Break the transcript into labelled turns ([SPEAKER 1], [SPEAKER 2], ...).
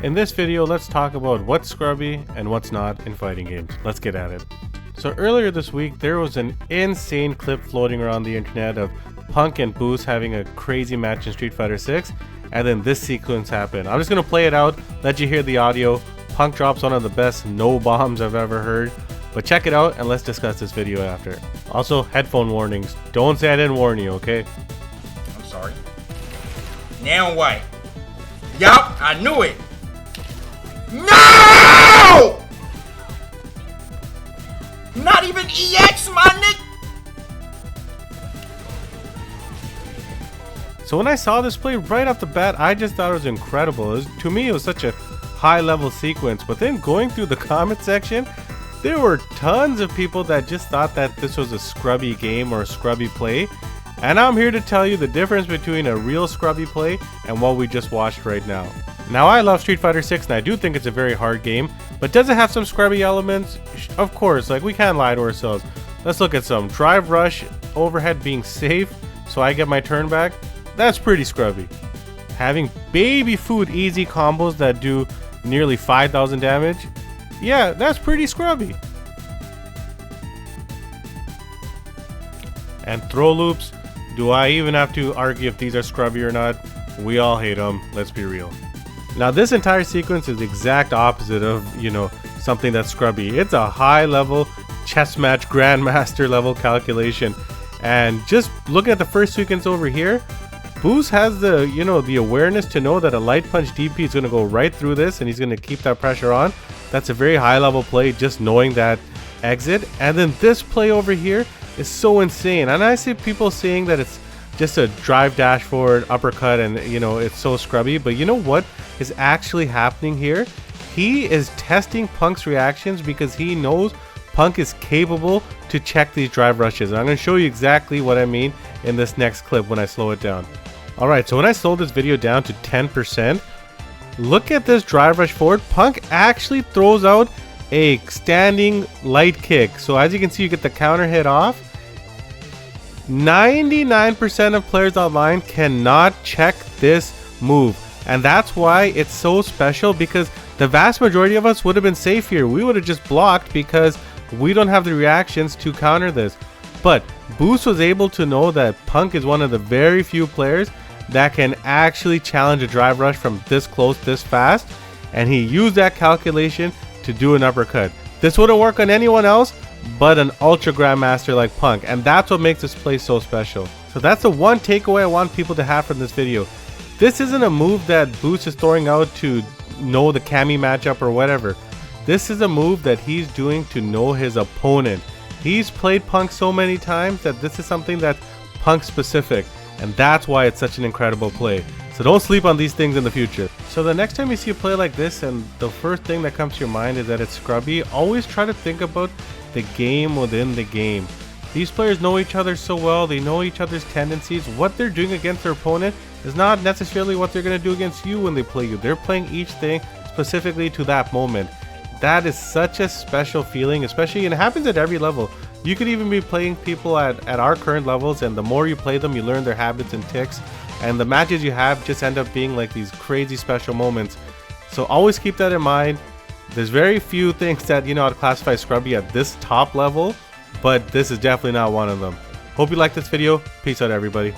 [SPEAKER 1] In this video, let's talk about what's scrubby and what's not in fighting games. Let's get at it. So earlier this week, there was an insane clip floating around the internet of Punk and Boost having a crazy match in Street Fighter 6, and then this sequence happened. I'm just gonna play it out, let you hear the audio. Punk drops one of the best no bombs I've ever heard, but check it out and let's discuss this video after. Also, headphone warnings. Don't say I didn't warn you, okay?
[SPEAKER 2] I'm sorry. Now what? Yup, I knew it. No! Not even EX, my nigga.
[SPEAKER 1] So when I saw this play right off the bat, I just thought it was incredible. To me, it was such a high level sequence, but then going through the comment section, there were tons of people that just thought that this was a scrubby game or a scrubby play. And I'm here to tell you the difference between a real scrubby play and what we just watched right now. Now, I love Street Fighter 6 and I do think it's a very hard game, but does it have some scrubby elements? Of course, like, we can't lie to ourselves. Let's look at some. Drive rush, overhead being safe, so I get my turn back. That's pretty scrubby. Having baby food easy combos that do nearly 5,000 damage, yeah, that's pretty scrubby. And throw loops, do I even have to argue if these are scrubby or not? We all hate them, let's be real. Now this entire sequence is the exact opposite of, something that's scrubby. It's a high level chess match grandmaster level calculation. And just looking at the first sequence over here, Boost has the, the awareness to know that a light punch DP is going to go right through this and he's going to keep that pressure on. That's a very high level play, just knowing that exit. And then this play over here is so insane. And I see people saying that it's just a drive dash forward uppercut and it's so scrubby, but you know what is actually happening here? He is testing Punk's reactions because he knows Punk is capable to check these drive rushes, and I'm going to show you exactly what I mean in this next clip when I slow it down. Alright, so when I slowed this video down to 10%, look at this drive rush forward. Punk actually throws out a standing light kick, so as you can see, you get the counter hit off. 99% of players online cannot check this move, and that's why it's so special, because the vast majority of us would have been safe here. We would have just blocked because we don't have the reactions to counter this. But Boost was able to know that Punk is one of the very few players that can actually challenge a drive rush from this close, this fast, and he used that calculation to do an uppercut. This wouldn't work on anyone else but an ultra grandmaster like Punk, and that's what makes this play so special. So that's the one takeaway I want people to have from this video. This isn't a move that Boost is throwing out to know the Cammy matchup or whatever. This is a move that he's doing to know his opponent. He's played Punk so many times that this is something that's Punk specific, and that's why it's such an incredible play. So don't sleep on these things in the future. So the next time you see a play like this and the first thing that comes to your mind is that it's scrubby, always try to think about the game within the game. These players know each other so well, they know each other's tendencies. What they're doing against their opponent is not necessarily what they're going to do against you when they play you. They're playing each thing specifically to that moment. That is such a special feeling, especially, and it happens at every level. You could even be playing people at our current levels, and the more you play them, you learn their habits and ticks, and the matches you have just end up being like these crazy special moments. So always keep that in mind. There's very few things that I'd classify scrubby at this top level, but this is definitely not one of them. Hope you liked this video. Peace out, everybody.